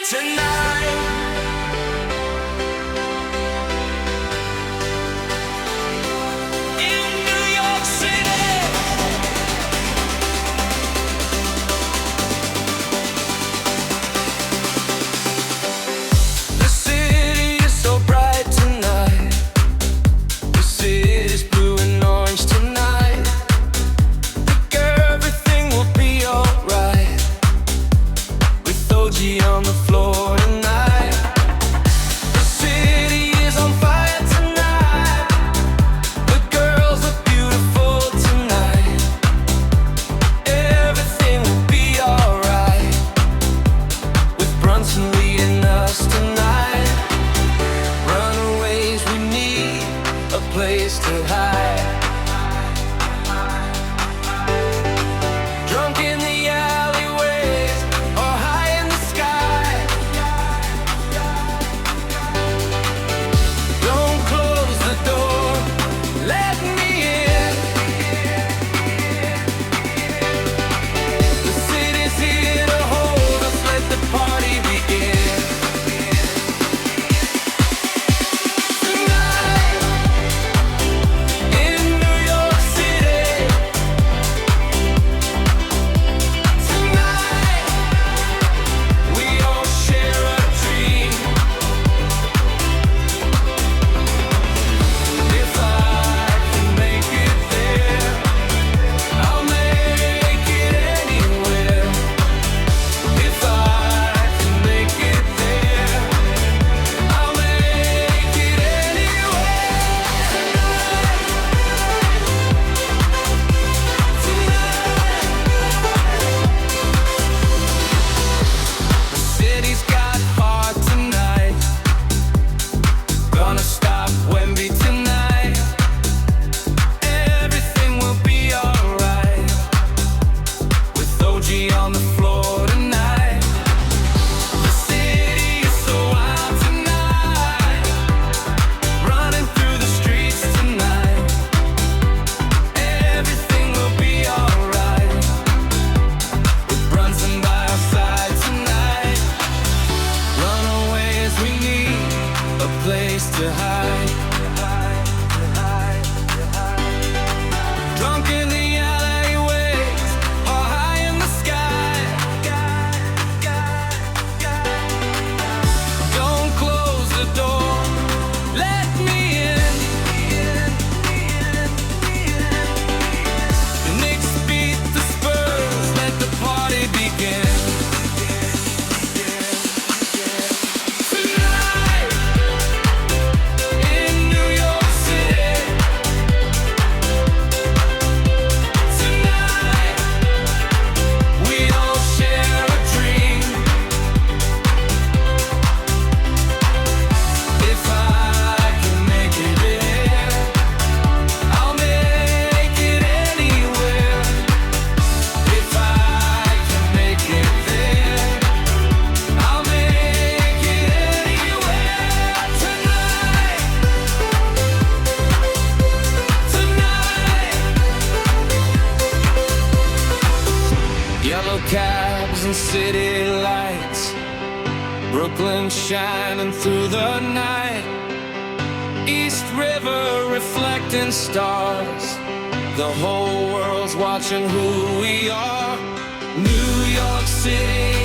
tonight. In New York City. The city is so bright tonight. The city's blue and orange tonight. Think everything will be alright. With OG on the floor tonight. The city is on fire tonight. The girls are beautiful tonight. Everything will be alright. With Brunson leading us tonight. Runaways, we need a place to hide. Drunk in the alleyways or high in the sky. Don't close the door, let me in. The city's here to hold us, let the party begin. Tonight, in New York City. Tonight, we all share a dream. If I can make it there, I'll make it anywhere. If I can make it there, I'll make it anywhere. The city's got heart tonight. Gonna stop Wemby tonight. Everything will be alright. With OG on the floor tonight. The city is so wild tonight. Running through the streets tonight. Everything will be alright. With Brunson by our side tonight. Runaways, we need a place to hide. Drunk in the alleyways or high in the sky. Don't close the door, let me in. The Knicks beat the Spurs, let the party begin. Tonight, in New York City. Tonight, we all share a dream. If I can make it there, I'll make it anywhere. If I can make it there, I'll make it anywhere. Tonight, yellow cabs and city lights, Brooklyn shining through the night. East River reflecting stars. The whole world's watching who we are. New York City